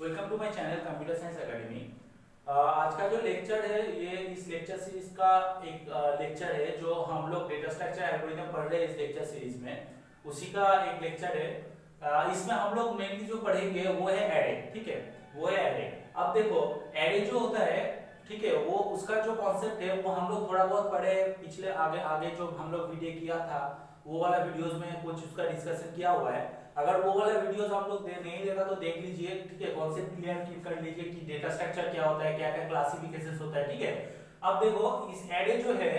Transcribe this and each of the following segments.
Welcome to my channel computer science academy. आज का जो लेक्चर है ये इस लेक्चर सीरीज का एक लेक्चर है जो हम लोग डेटा स्ट्रक्चर एल्गोरिथम पढ़ रहे हैं इस लेक्चर सीरीज में, उसी का एक लेक्चर है। इसमें हम लोग मेनली जो पढ़ेंगे वो है एरे, ठीक है, वो है एरे। अब देखो एरे जो होता है, ठीक है, वो उसका जो कॉन्सेप्ट है वो हम लोग थोड़ा बहुत पढ़े पिछले आगे आगे जो हम लोग वीडियो किया था वो वाला वीडियोस में कुछ उसका डिस्कशन किया हुआ है। अगर वो वाला वीडियोस आप लोग नहीं देखा तो देख लीजिए, ठीक है, कॉन्सेप्ट क्लियर कर लीजिए कि डेटा स्ट्रक्चर क्या होता है, क्या क्या क्लासिफिकेशंस होता है, ठीक है। अब देखो इस एरे जो है,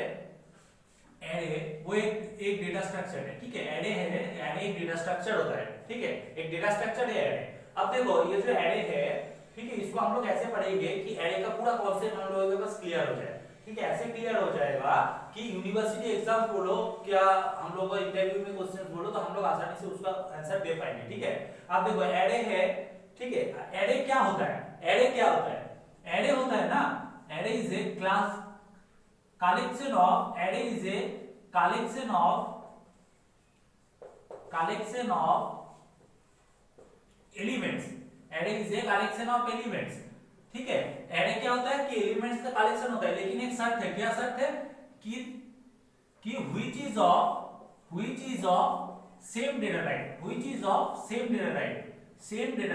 एरे वो एक डेटा स्ट्रक्चर है, ठीक है, एरे है, एरे एक डेटा स्ट्रक्चर होता है, ठीक है, एक डेटा स्ट्रक्चर है एरे। अब देखो ये जो एरे है, ठीक है, इसको हम लोग ऐसे पढ़ेंगे कि एरे का पूरा कॉन्सेप्ट हम लोगों के पास क्लियर हो जाए, ठीक है, ऐसे क्लियर हो जाएगा कि यूनिवर्सिटी एग्जाम बोलो क्या हम लोग इंटरव्यू में क्वेश्चन बोलो तो हम लोग आसानी से उसका आंसर दे पाएंगे, ठीक है। अब देखो एरे है, ठीक है, एरे क्या होता है, एरे क्या होता है, एरे होता है ना, array is a class collection of, array is a collection of elements, array is a collection of elements, ठीक है। एरे क्या होता है कि एलिमेंट्स का कलेक्शन होता है, लेकिन एक शर्त है, क्या शर्त है कि which is of same data type, which is of same data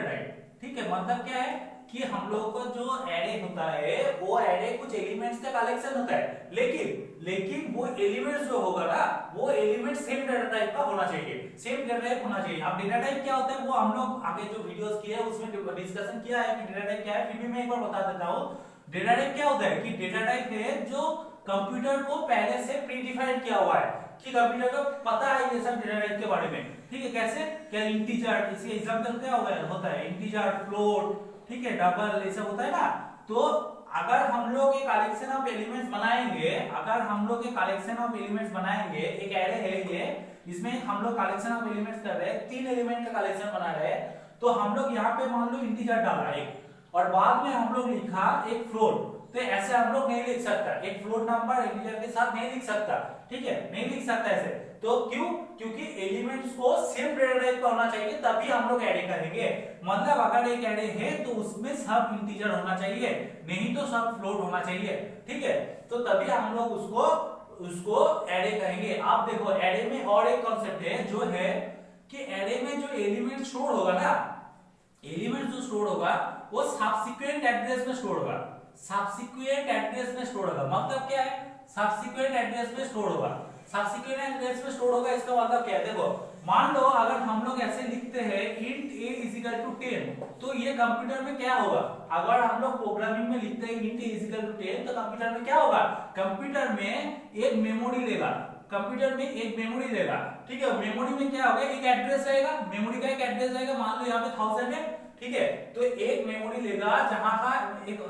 type, ठीक है। मतलब क्या है कि हम लोग को जो एरे होता है वो एरे कुछ एलिमेंट्स का कलेक्शन होता है, लेकिन वो एलिमेंट्स जो होगा ना वो एलिमेंट सेम डेटा टाइप का होना चाहिए, सेम डेटा टाइप होना चाहिए। अब डेटा टाइप क्या होता है वो हम लोग आगे जो वीडियोस किए हैं उसमें डिस्कशन किया है कि डेटा टाइप क्या है, फिर भी मैं एक बार बता देता हूं। डेटा टाइप क्या होता है कि डेटा टाइप है जो कंप्यूटर को पहले से प्री डिफाइन किया हुआ है, कि कंप्यूटर को पता है ये सब डेटा टाइप के बारे में, ठीक है। कैसे, क्या इंटीजर, इसके एग्जांपल क्या होता है इंटीजर, फ्लोट, ठीक है, डबल, ये सब होता है ना। तो अगर हम लोग एक कलेक्शन ऑफ एलिमेंट्स बनाएंगे, अगर हम लोग एक कलेक्शन ऑफ एलिमेंट्स बनाएंगे, एक एरे है ये, इसमें हम लोग कलेक्शन ऑफ एलिमेंट्स कर रहे हैं, 3 एलिमेंट का कलेक्शन बना रहे हैं, तो हम लोग यहाँ पे मान लो इंटीजर डाला एक और बाद में हम लोग लिखा एक फ्लोट, तो ऐसे हम लोग नहीं लिख सकता, एक फ्लोट नंबर इंटीजर के साथ नहीं लिख सकता, ठीक है, नहीं लिख सकता ऐसे। तो क्यों, क्योंकि एलिमेंट्स को सेम डेटा टाइप का होना चाहिए तभी हम लोग एरे करेंगे। मतलब अगर एक एरे है तो उसमें सब इंटीजर होना चाहिए, नहीं तो सब फ्लोट होना चाहिए, ठीक है, तो तभी हम लोग उसको एरे कहेंगे। आप देखो एरे में और एक कॉन्सेप्ट है जो है कि एरे में जो एलिमेंट स्टोर होगा ना, एलिमेंट जो स्टोर होगा वो सब्सिक्वेंट एड्रेस में स्टोर होगा, सब्सिक्वेंट एड्रेस में स्टोर होगा। मतलब क्या है, सब्सिक्वेंट एड्रेस में स्टोर होगा, सब्सिक्वेंट एड्रेस में स्टोर होगा, इसका मतलब क्या है, देखो मान लो अगर हम लोग ऐसे लिखते हैं int a = 10, तो ये कंप्यूटर में क्या होगा, अगर हम लोग प्रोग्रामिंग में लिखते हैं int a = 10 तो कंप्यूटर में क्या होगा, कंप्यूटर में एक मेमोरी लेगा, कंप्यूटर में एक मेमोरी लेगा, ठीक है, मेमोरी में क्या होगा, एक एड्रेस रहेगा, मेमोरी का एक एड्रेस रहेगा, मान लो यहाँ पे 1000 है, ठीक है, तो एक मेमोरी लेगा जहां का एक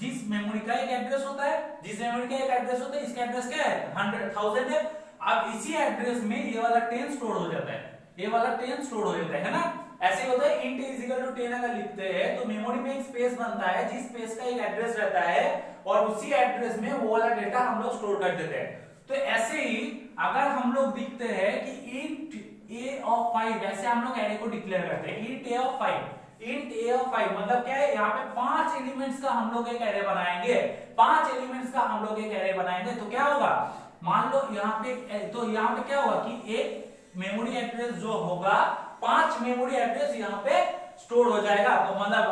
जिस मेमोरी का एक एड्रेस होता है, जिस मेमोरी का एक एड्रेस होता है, इसका एड्रेस क्या है 100,000 है। अब इसी एड्रेस में ये वाला 10 स्टोर हो जाता है, ये वाला 10 स्टोर हो जाता है ना। ऐसे होता है int a = 10 अगर लिखते हैं तो मेमोरी में एक स्पेस बनता है, जिस स्पेस का एक एड्रेस रहता है और उसी एड्रेस में वो वाला डेटा हम लोग स्टोर कर देते हैं। तो ऐसे ही अगर हम लोग लिखते हैं कि int a(5), वैसे हम लोग एरे को डिक्लेयर करते हैं int a(5), int a(5) मतलब क्या है, यहाँ पे 5 एलिमेंट्स का हम लोग एक एरे बनाएंगे, 5 एलिमेंट्स का हम लोग एक एरे बनाएंगे, तो क्या होगा, मान लो यहाँ पे, तो यहाँ पे क्या होगा कि एक मेमोरी एड्रेस जो होगा 5 मेमोरी एड्रेस यहाँ पे स्टोर हो जाएगा, तो मतलब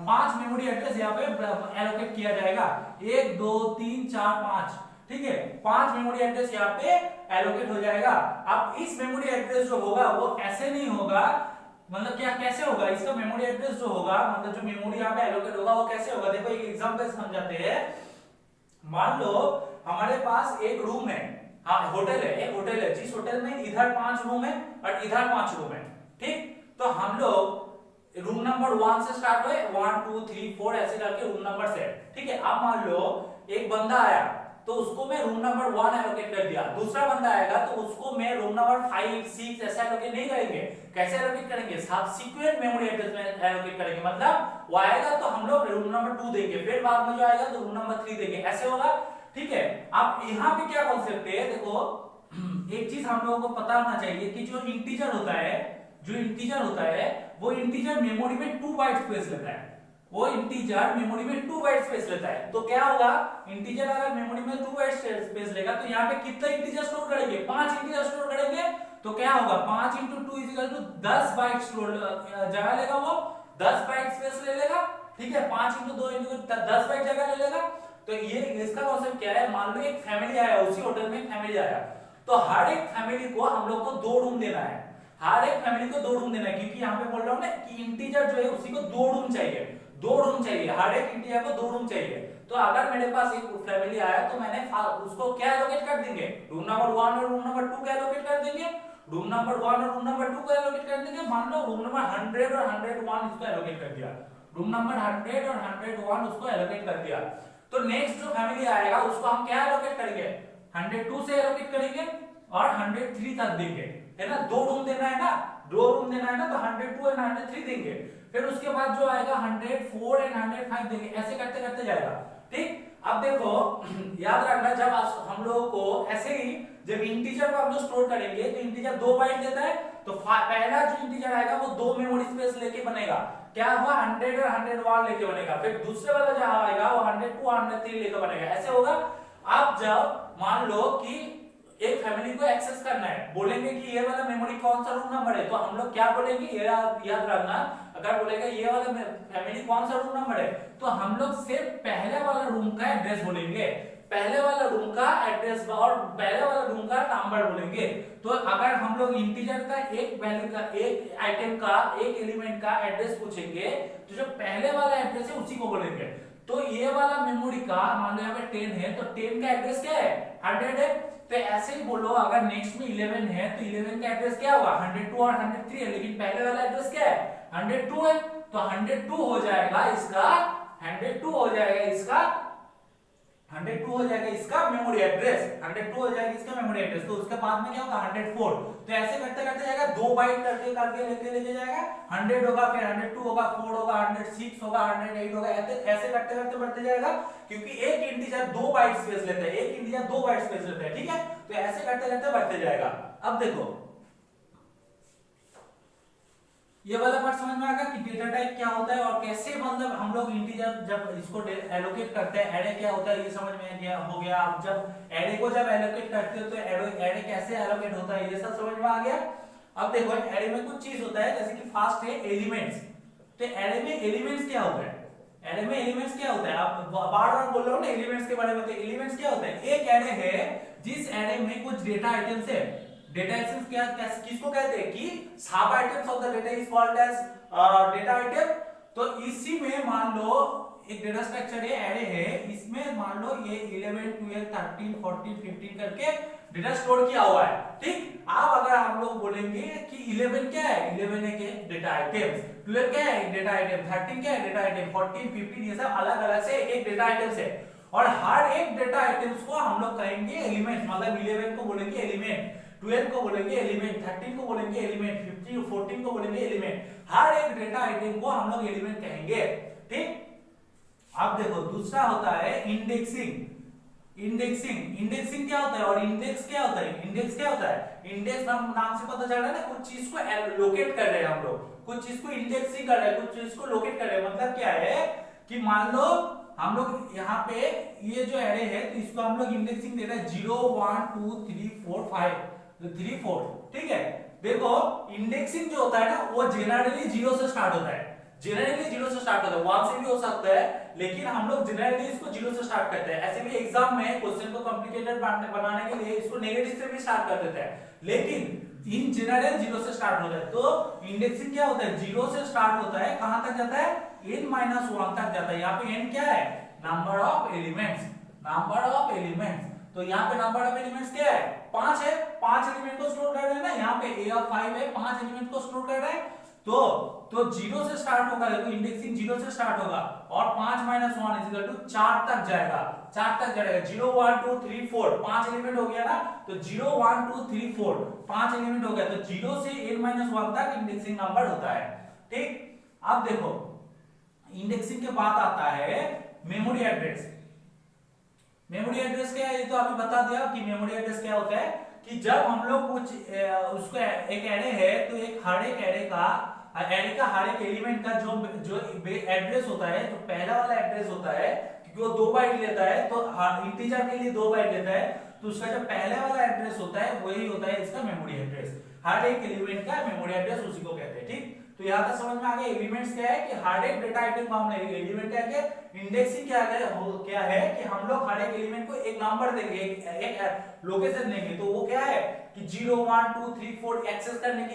5 मेमोरी एड्रेस यहाँ पे एलोकेट किया जाएगा, 1 2 3 4 5, ठीक है, 5 मेमोरी एड्रेस यहाँ पे एलोकेट हो जाएगा। अब इस मेमोरी एड्रेस जो होगा वो ऐसे नहीं होगा, मतलब क्या कैसे होगा, इसका मेमोरी एड्रेस जो होगा, मतलब जो मेमोरी यहाँ पे एलोकेट होगा वो कैसे होगा, देखो एक एग्जांपल समझाते हैं। मान लो हमारे पास एक रूम है, हाँ होटल है, एक होटल है, जिस होटल में इधर 5 रूम है और इधर 5 रूम है, ठीक, तो हम लोग रूम नंबर 1 से स्टार्ट हुए, 1 2 3 4 ऐसे करके रूम नंबर से, ठीक है। अब मान लो एक बंदा आया तो उसको मैं रूम नंबर 1 एलोकेट कर दिया, दूसरा बंदा आएगा तो उसको मैं रूम नंबर 5 6 ऐसा एलोकेट नहीं करेंगे, कैसे एलोकेट करेंगे, सब्सिक्वेंट मेमोरी एड्रेस में एलोकेट करेंगे। मतलब वो आएगा तो हम लोग रूम नंबर 2 देंगे, फिर बाद में जो आएगा तो रूम नंबर 3 देंगे, ऐसे होगा, ठीक है। अब यहाँ पे क्या कॉन्सेप्ट है, देखो एक चीज हम लोगों को पता होना चाहिए कि जो इंटीजर होता है, जो इंटीजर होता है वो इंटीजर मेमोरी में 2 बाइट स्पेस लेता है, वो इंटीजर मेमोरी में 2 बाइट स्पेस लेता है। तो क्या होगा, इंटीजर अगर मेमोरी में 2 बाइट स्पेस लेगा तो यहाँ पे कितना इंटीजर स्टोर करेंगे, 5 इंटीजर स्टोर करेंगे। तो क्या होगा, 5 × 2 = 10 बाइट स्टोर जगह लेगा, वो 10 बाइट स्पेस ले लेगा। ठीक है, 5 × 2 = 10 बाइट जगह ले लेगा। तो ये इसका कॉन्सेप्ट क्या है, मान लो एक फैमिली आया, उसी होटल में एक फैमिली आया, तो हर एक फैमिली को हम लोग को 2 रूम देना है। हर एक फैमिली को 2 रूम देना है, क्योंकि यहाँ पे बोल रहा हूँ ना कि इंटीजर जो है उसी को 2 रूम चाहिए, 2 रूम चाहिए, हर एक इंटीजर को 2 रूम चाहिए। तो अगर मेरे पास एक फैमिली आया तो मैंने उसको क्या एलोकेट कर देंगे, रूम नंबर 1 और रूम नंबर 2 का एलोकेट कर देंगे। रूम नंबर 1 और रूम नंबर 2 को एलोकेट कर देंगे। मान लो रूम नंबर 100 और 101 इसको एलोकेट कर दिया, रूम नंबर 100 और 101 उसको एलोकेट कर दिया। तो नेक्स्ट जो फैमिली आएगा उसको हम क्या एलोकेट करेंगे, 102 से एलोकेट करेंगे और 103 तक देंगे, है ना। 2 रूम देना है ना, 2 रूम देना है ना, तो 102 और 103 देंगे। फिर उसके बाद जो आएगा 104 और 105 देंगे, ऐसे करते करते जाएगा। ठीक, अब देखो याद रखना, जब हम लोगों को ऐसे ही जब इंटीजर को हम लोग स्टोर करेंगे तो इंटीजर 2 बाइट देता है, तो पहला जो इंटीजर आएगा वो 2 मेमोरी स्पेस लेके बनेगा। क्या हुआ, 100 और 101 लेके बनेगा। फिर दूसरे वाला जो आएगा वो 102 और 103 लेके बनेगा, ऐसे होगा। अब जब मान लो कि एक फैमिली को एक्सेस करना है, बोलेंगे कि ये वाला मेमोरी कौन सा रूम नंबर है, तो हम लोग क्या बोलेंगे, ये याद रखना, अगर बोलेगा ये वाला फैमिली कौन सा रूम नंबर है, तो हम लोग सिर्फ पहले वाला रूम का एड्रेस बोलेंगे, पहले वाला रूम का एड्रेस और पहले वाला रूम का नंबर बोलेंगे। तो अगर हम लोग इंटीजर का एक वैल्यू का, एक आइटम का, एक एलिमेंट का एड्रेस पूछेंगे तो जो पहले वाला एड्रेस है उसी को बोलेंगे। तो ये वाला मेमोरी का मान लो यहाँ पे 10 है, तो 10 का एड्रेस क्या है, 100 है। तो ऐसे ही बोलो, अगर नेक्स्ट में 11 है तो 11 का एड्रेस क्या होगा, 102 और 103 है, लेकिन पहले वाला एड्रेस क्या है, 102 है। तो 102 हो जाएगा इसका, 102 हो जाएगा इसका, 102 हो जाएगा इसका मेमोरी एड्रेस, 102 हो जाएगा इसका मेमोरी एड्रेस। तो उसके बाद में क्या होगा, 104। तो ऐसे करते करते जाएगा, 2 बाइट करके करके लेके जाएगा, 100 होगा, फिर 102 होगा, 4 होगा, 106 होगा, 108 होगा, ऐसे करते करते बढ़ते जाएगा। क्योंकि एक इंटीजर 2 बाइट स्पेस लेता है, एक इंटीजर 2 बाइट स्पेस लेता है, ठीक है। तो ऐसे करते करते बढ़ते जाएगा। अब देखो ये वाला पार्ट समझ में आ गया कि डेटा टाइप क्या होता है और कैसे मतलब हम लोग इंटीजर जब इसको एलोकेट करते हैं, एरे क्या होता है ये समझ में गया हो गया। अब जब एरे को जब एलोकेट करते हो तो एरे कैसे एलोकेट होता है ये सब समझ में आ गया। अब देखो एरे में कुछ चीज होता है, जैसे कि फर्स्ट है एलिमेंट्स। तो एरे में एलिमेंट्स क्या होता है, एरे में एलिमेंट्स क्या होता है, आप बार बार बोल रहा हूं ना एलिमेंट्स के बारे में। तो एलिमेंट्स क्या होता है, एक एरे है जिस एरे में कुछ डेटा आइटम्स है। डेटा आइटम्स क्या किसको कहते हैं कि सब items of the data is called as data item. तो इसी में मान लो एक डेटा स्ट्रक्चर है, एरे है, इसमें मान लो ये 11 12 13 14 15 करके डेटा स्टोर किया हुआ है। ठीक, अब अगर हम लोग बोलेंगे कि 11 क्या है, 11 है के डेटा आइटम्स, 12 क्या है डेटा आइटम, 13 क्या है डेटा आइटम, 14 15 ये सब अलग अलग से एक डेटा आइटम्स है। और हर एक डेटा आइटम्स को हम लोग कहेंगे एलिमेंट, मतलब 11 को बोलेंगे एलिमेंट, 12 को बोलेंगे एलिमेंट, 13 को बोलेंगे एलिमेंट, 15 14 को बोलेंगे एलिमेंट। हर एक डेटा आइटम को हम लोग एलिमेंट कहेंगे। ठीक, अब देखो दूसरा होता है इंडेक्सिंग। इंडेक्सिंग क्या होता है और इंडेक्स क्या होता है, इंडेक्स क्या होता है, इंडेक्स नाम से पता चल रहा है ना, कुछ चीज को लोकेट कर रहे हैं हम लोग, कुछ चीज को इंडेक्सिंग कर रहे हैं, कुछ चीज को लोकेट कर रहे हैं। मतलब क्या है कि मान लो हम लोग यहाँ पे ये जो एरे है तो इसको हम लोग इंडेक्सिंग दे रहे हैं 0 1 2 3 4 5 3 4। ठीक है, देखो इंडेक्सिंग जो होता है ना वो जनरली 0 से स्टार्ट होता है, जनरली 0 से स्टार्ट होता है, 1 से भी हो सकता है, लेकिन हम लोग जनरली इसको 0 से स्टार्ट करते हैं। ऐसे भी एग्जाम में क्वेश्चन को कॉम्प्लिकेटेड बनाने के लिए इसको नेगेटिव से भी स्टार्ट कर देते हैं, लेकिन इन जनरल 0 से स्टार्ट होता है। तो इंडेक्सिंग क्या होता है, 0 से स्टार्ट होता है, कहां तक जाता है, n-1 तक जाता है। यहाँ पे n क्या है, number of elements, number of elements. तो यहाँ पे नंबर ऑफ एलिमेंट्स क्या है, 5 है, 5 एलिमेंट को स्टोर कर रहे हैं ना, यहाँ पे a of 5 है, 5 एलिमेंट को स्टोर कर रहे हैं। तो 0 से स्टार्ट होगा, देखो इंडेक्सिंग 0 से स्टार्ट होगा और 5 - 1 = 4 तक जाएगा, 4 तक जाएगा। 0 1 2 3 4 5 एलिमेंट हो गया ना, तो 0 1 2 3 4 5 एलिमेंट हो गया, तो 0 से n-1 तक इंडेक्सिंग नंबर होता है। ठीक, अब देखो इंडेक्सिंग के बाद आता है मेमोरी एड्रेस। मेमोरी एड्रेस क्या है, ये तो अभी बता दिया कि मेमोरी एड्रेस क्या होता है कि जब हम लोग कुछ उसको एक एरे है तो एक हर एक एरे का एरे का हर एक एलिमेंट का जो जो एड्रेस होता है, जो पहला वाला एड्रेस होता है, क्योंकि वो 2 बाइट लेता है, तो इंटीजर के लिए 2 बाइट लेता है, तो उसका जो पहला वाला एड्रेस होता है वही होता है इसका मेमोरी एड्रेस। हर एक एलिमेंट का मेमोरी एड्रेस उसी को कहते हैं। ठीक, तो यहाँ तक समझ में आ गया। एलिमेंट्स क्या है कि हर एक डेटा आइटम को हमने एलिमेंट क्या है, इंडेक्सिंग क्या है कि हम लोग हर एक एलिमेंट को एक नंबर देंगे, एक लोकेशन देंगे, तो वो क्या है कि 0 1 2 3 4 एक्सेस करने की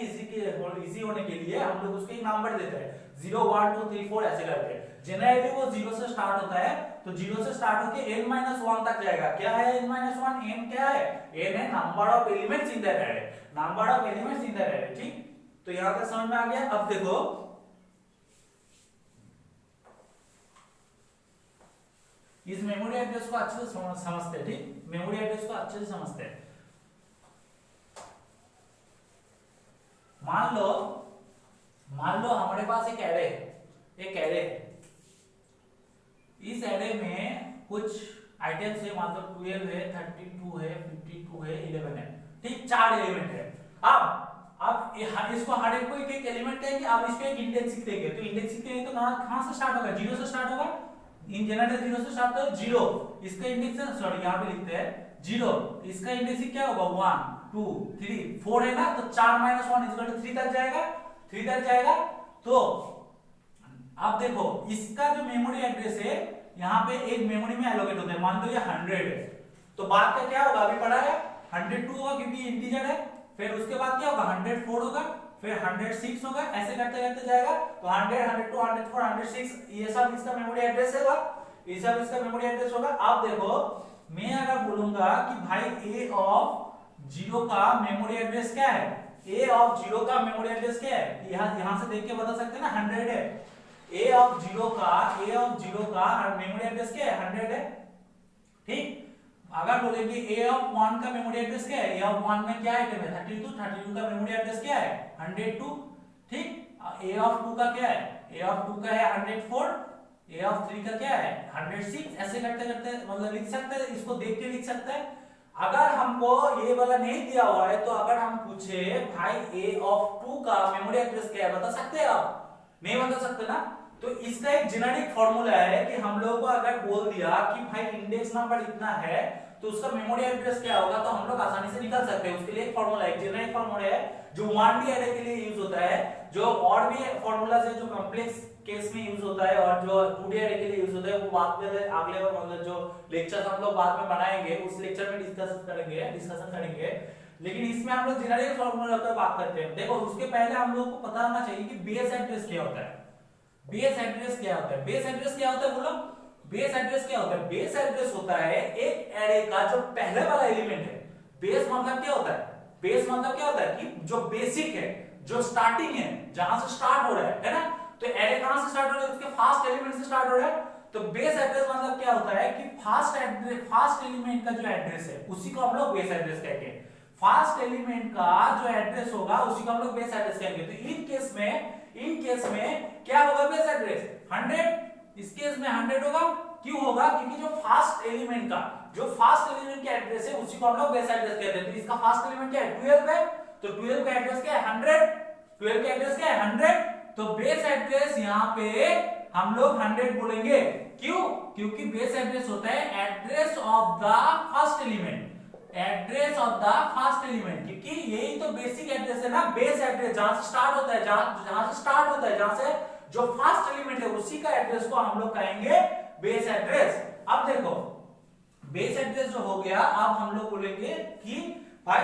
इजी होने के लिए हम लोग उसको एक नंबर देते हैं 0 1 2 3 4 ऐसे करके। जनरली वो 0 से स्टार्ट होता है, तो 0 से स्टार्ट होके n-1 तक जाएगा। क्या है n-1? n क्या है? n है number of elements in that array, number of elements in that array. ठीक, तो यहां तक समझ में आ गया। अब देखो इस मेमोरी एड्रेस को अच्छे से समझते हैं। ठीक, मेमोरी एड्रेस को अच्छे से समझते हैं। मान लो हमारे पास एक एरे है, इस एरे में कुछ आइटम्स है, मान लो 12 है, 32 है, 52 है, 11 है। ठीक, 4 एलिमेंट है। अब इसको हर एक को एक एलिमेंट कहेंगे, अब इसको एक इंडेक्सिंग देंगे, तो इंडेक्सिंग देंगे तो कहां से स्टार्ट होगा? 0 से स्टार्ट होगा। इन जनरल 0 से स्टार्ट होगा 0, इसका इंडेक्स सॉरी यहां पे लिखते हैं 0, इसका इंडेक्सिंग क्या होगा? 1 2 3 4 है ना, तो 4 - 1 3 तक जाएगा, 3 तक जाएगा। तो अब देखो इसका जो मेमोरी एड्रेस है यहाँ पे एक मेमोरी में एलोकेट होता है, मान लो ये 100 है, तो बाद का क्या होगा? अभी पढ़ा है 102 होगा क्योंकि इंटीजर है, फिर उसके बाद क्या होगा? 104 होगा, फिर 106 होगा, ऐसे करते करते जाएगा। तो 100 102 104 106 ये सब इसका मेमोरी एड्रेस है, ये सब इसका मेमोरी एड्रेस होगा। अब देखो मैं अगर बोलूंगा कि भाई a ऑफ 0 का मेमोरी एड्रेस क्या है, a ऑफ 0 का मेमोरी एड्रेस क्या है, यहां से देख के बता सकते हैं ना 100 है। a ऑफ 0 का मेमोरी एड्रेस क्या है? 100 है। ठीक, अगर बोलेंगे a ऑफ 1 का मेमोरी एड्रेस क्या है, a ऑफ 1 में क्या आइटम है? 32 32 का मेमोरी एड्रेस क्या है? 102। ठीक, a ऑफ 2 का क्या है? a ऑफ 2 का है 104, a ऑफ 3 का क्या है? 106, ऐसे करते करते मतलब लिख सकते हैं, इसको देख के लिख सकते हैं। अगर हमको ये वाला नहीं दिया हुआ है, तो अगर हम पूछे भाई a ऑफ 2 का मेमोरी एड्रेस क्या है, बता सकते हैं आप? नहीं बता सकते ना। तो इसका एक जेनेरिक फॉर्मूला है कि हम लोगों को अगर बोल दिया कि भाई इंडेक्स नंबर इतना है तो उसका मेमोरी एड्रेस क्या होगा, तो हम लोग आसानी से निकाल सकते हैं। उसके लिए एक फॉर्मूला है, जेनेरिक फॉर्मूला है जो 1D एरे के लिए यूज होता है, जो और भी फॉर्मूला से जो कॉम्प्लेक्स केस में यूज होता है और जो 2D एरे के लिए यूज होता है, वो बाद में अगले मतलब जो लेक्चर हम लोग बाद में बनाएंगे उस लेक्चर में डिस्कशन करेंगे। लेकिन इसमें हम लोग जेनेरिक फॉर्मूला पर बात करते हैं। देखो उसके पहले हम लोग को पता होना चाहिए कि बेस एड्रेस क्या होता है। बेस एड्रेस क्या होता है? बेस एड्रेस क्या होता है बोलो? बेस एड्रेस क्या होता है? बेस एड्रेस होता है एक एरे का जो पहले वाला एलिमेंट है। बेस मतलब क्या होता है? बेस मतलब क्या होता है कि जो बेसिक है, जो स्टार्टिंग है, जहां से स्टार्ट हो रहा है ना। तो एरे कहां से स्टार्ट हो रहा है? उसके फर्स्ट एलिमेंट से स्टार्ट हो रहा है। तो बेस एड्रेस मतलब क्या होता है कि फर्स्ट एलिमेंट का जो एड्रेस है उसी को हम लोग बेस एड्रेस कहते हैं। फर्स्ट एलिमेंट का जो एड्रेस होगा उसी को हम लोग बेस एड्रेस कहेंगे। तो इन केस में क्या होगा? Base address 100। इस केस में 100 होगा। क्यों होगा? क्योंकि जो फर्स्ट एलिमेंट का एड्रेस है उसी को हम लोग बेस एड्रेस कहते हैं। तो इसका फर्स्ट एलिमेंट क्या है? 12 है, तो 12 का एड्रेस क्या है? 100। 12 का एड्रेस क्या है? 100। तो बेस एड्रेस यहाँ पे हम लोग 100 बोलेंगे। क्यों? क्योंकि बेस एड्रेस होता है address of the first element, address of the first element, क्योंकि यही तो बेसिक एड्रेस है ना। बेस एड्रेस जहां से स्टार्ट होता है, जहां से जो फर्स्ट एलिमेंट है उसी का एड्रेस को हम लोग कहेंगे बेस एड्रेस। अब देखो बेस एड्रेस जो हो गया, अब हम लोग बोलेंगे कि भाई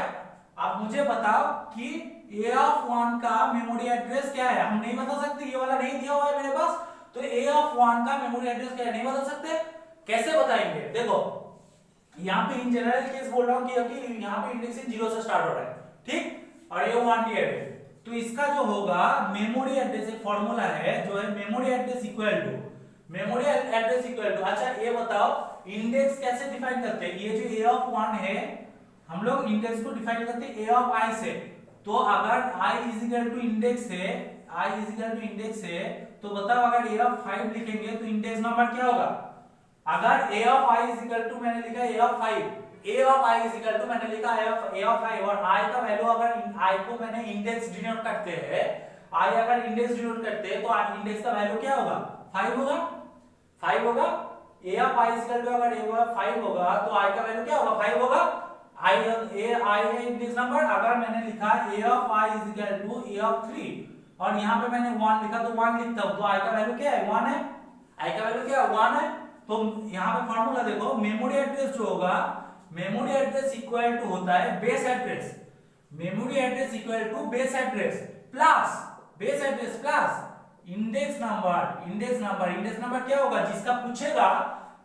अब मुझे बताओ कि a ऑफ 1 का मेमोरी एड्रेस क्या है। हम नहीं बता सकते, ये वाला नहीं दिया हुआ है मेरे पास, तो a ऑफ 1 का मेमोरी एड्रेस क्या है नहीं बता सकते। कैसे बताएंगे? देखो यहाँ पे इन जनरल केस बोल रहा हूं कि यहाँ पे इंडेक्सिंग 0 से स्टार्ट हो रहा है, ठीक, और ये 1D एरे। तो इसका जो होगा मेमोरी एड्रेस, एक फॉर्मूला है जो है मेमोरी एड्रेस इक्वल टू अच्छा ये बताओ इंडेक्स कैसे डिफाइन करते हैं? ये जो a ऑफ 1 है हम लोग इंडेक्स को डिफाइन करते हैं a ऑफ i से। तो अगर i is equal to index है तो बताओ अगर a ऑफ 5 लिखेंगे तो इंडेक्स नंबर क्या होगा? अगर a of i is equal to मैंने लिखा a of 5, a of i is equal to मैंने लिखा a ऑफ 5 और i का वैल्यू अगर i को मैंने इंडेक्स डिनोट करते हैं, आई अगर इंडेक्स डिनोट करते हैं तो इंडेक्स का वैल्यू क्या होगा 5 होगा 5 होगा a of i equal to अगर a 5 होगा तो i का वैल्यू क्या होगा 5 होगा i है इंडेक्स नंबर। अगर मैंने लिखा a of i is equal to a of 3 और यहाँ पे मैंने 1 लिखा तो 1 लिखता हूँ तो i का वैल्यू क्या है 1 है i का वैल्यू क्या है 1 है। तो यहाँ पे फार्मूला देखो मेमोरी एड्रेस जो होगा मेमोरी एड्रेस इक्वल टू होता है base address memory address equal to base address plus index number क्या होगा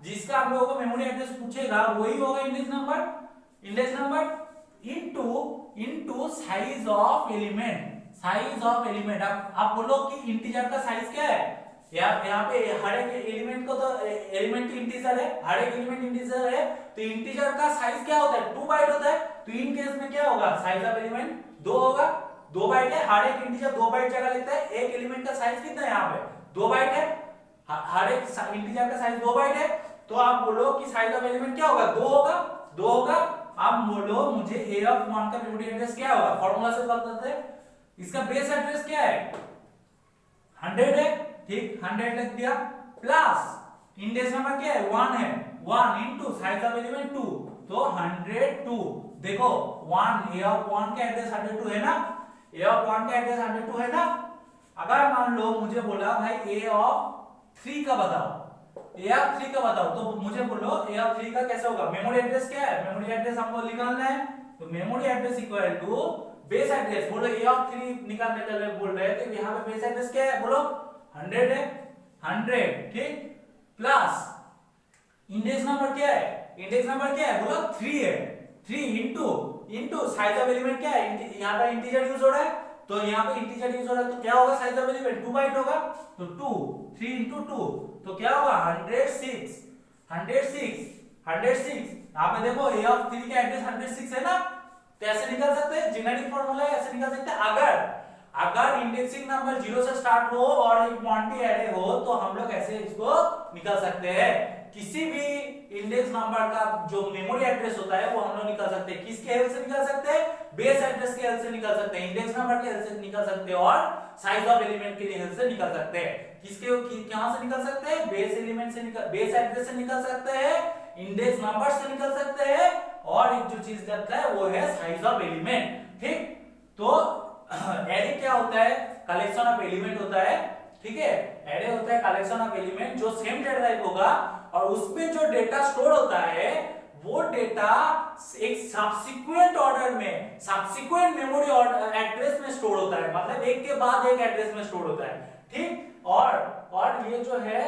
जिसका आप लोगों को मेमोरी एड्रेस पूछेगा वही होगा index number into size of element. आप बोलो कि इंटीजर का साइज क्या है यहाँ पे हर एक एलिमेंट को तो एलिमेंट इंटीजर है हर एक एलिमेंट इंटीजर है तो इंटीजर का साइज क्या होता है 2 बाइट होता है। तो इन केस में क्या होगा साइज ऑफ एलिमेंट 2 होगा 2 बाइट है हर एक इंटीजर 2 बाइट जगह लेता है। एक एलिमेंट का साइज कितना है यहाँ पे 2 बाइट है हर एक इंटीजर का साइज 2 बाइट है। तो आप बोलो कि साइज ऑफ एलिमेंट क्या होगा 2 होगा। आप बोलो मुझे a ऑफ 1 का मेमोरी एड्रेस क्या होगा फॉर्मूला से बताते हैं इसका बेस एड्रेस क्या है 100 है ठीक 100 लिख दिया प्लस इंडेक्स नंबर क्या है 1 है 1 इनटू साइज ऑफ एलिमेंट 2 तो 102। देखो 1 a ऑफ 1 का एड्रेस 102 है ना a ऑफ 1 का एड्रेस 102 है ना। अगर मान लो मुझे बोला भाई a ऑफ 3 का बताओ तो मुझे बोलो a ऑफ 3 का कैसे होगा मेमोरी एड्रेस क्या है मेमोरी एड्रेस हमको निकालना है तो memory address equal to base address बोलो a ऑफ 3 निकालने के लिए बोल रहे हैं तो यहाँ पे बेस एड्रेस क्या है बोलो 100 है 100 ठीक प्लस इंडेक्स नंबर क्या है बोलो 3 है 3 इनटू साइज ऑफ एलिमेंट क्या है यहाँ पे इंटीजर यूज हो रहा है तो यहाँ पे इंटीजर यूज हो रहा है तो क्या होगा साइज ऑफ एलिमेंट 2 बाइट होगा तो 2 3 इनटू 2 तो क्या होगा 106 यहाँ पे देखो a ऑफ 3 का एड्रेस 106 है ना तो ऐसे निकल सकते हैं जेनेरिक फार्मूला है ऐसे निकल सकते हैं। अगर इंडेक्सिंग नंबर 0 से स्टार्ट हो और एक क्वांटिटी एरे हो तो हम लोग ऐसे इसको निकाल सकते हैं। किसी भी इंडेक्स नंबर का जो मेमोरी एड्रेस होता है वो हम लोग निकाल सकते हैं किसके हेल्प से निकाल सकते हैं बेस एड्रेस के हेल्प से निकाल सकते हैं इंडेक्स नंबर के हेल्प से निकाल सकते हैं और साइज ऑफ एलिमेंट के हेल्प से निकाल सकते हैं। कहां से निकाल सकते हैं बेस एड्रेस से निकाल सकते हैं इंडेक्स नंबर से निकाल सकते हैं और एक जो चीज लगता है वो है साइज ऑफ एलिमेंट ठीक। तो एरे क्या होता है कलेक्शन ऑफ एलिमेंट होता है ठीक है एरे होता है कलेक्शन ऑफ एलिमेंट जो सेम डेटा टाइप होगा और उसमें जो डेटा स्टोर होता है वो डेटा एक सब्सिक्वेंट ऑर्डर में सब्सिक्वेंट मेमोरी एड्रेस में स्टोर होता है मतलब एक के बाद एक एड्रेस में स्टोर होता है ठीक। और ये जो है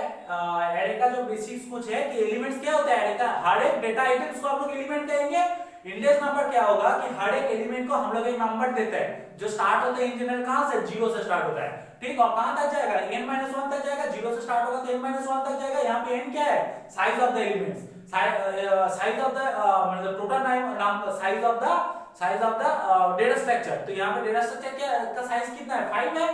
एरे का जो बेसिक्स कुछ है कि एलिमेंट्स क्या होता है एरे का हर एक डेटा आइटम्स को हम लोग एलिमेंट कहेंगे। इंडेक्स नंबर क्या होगा कि हर एक एलिमेंट को हम लोग एक नंबर देते हैं जो स्टार्ट होता है इन जनरल कहां से 0 से स्टार्ट होता है ठीक और कहां तक जाएगा n-1 तक जाएगा 0 से स्टार्ट होगा तो n-1 तक जाएगा। यहाँ पे n क्या है size of the elements size of the मतलब टोटल नाम size of the data structure. तो यहाँ पे डेटा स्ट्रक्चर क्या का साइज कितना है 5 है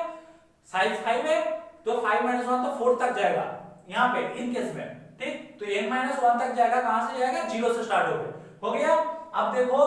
साइज 5 है तो 5-1 तो 4 तक जाएगा यहाँ पे इन केस में ठीक। तो n-1 तक जाएगा कहां से जाएगा 0 से स्टार्ट हो गया। अब देखो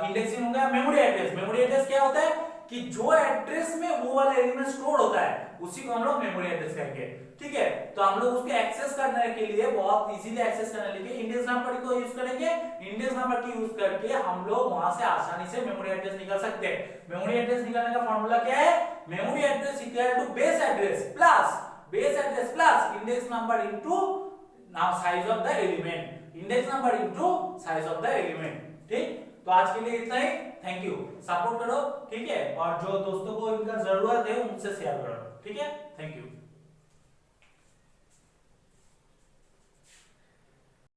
इंडेक्सिंग हो गया मेमोरी एड्रेस क्या होता है कि जो एड्रेस में वो वाला एलिमेंट स्टोर होता है उसी को हम लोग मेमोरी एड्रेस कहेंगे ठीक है। तो हम लोग उसको एक्सेस करने के लिए बहुत इजीली एक्सेस करने के लिए इंडेक्स नंबर को यूज करेंगे। इंडेक्स नंबर की यूज करके हम लोग वहां से आसानी से मेमोरी एड्रेस निकाल सकते हैं। मेमोरी एड्रेस निकालने का फॉर्मूला क्या है memory address equal to base address plus index number into now size of the element index number into size of the element ठीक। तो आज के लिए इतना ही थैंक यू सपोर्ट करो ठीक है और जो दोस्तों को इनका जरूरत है उनसे शेयर करो ठीक है थैंक यू।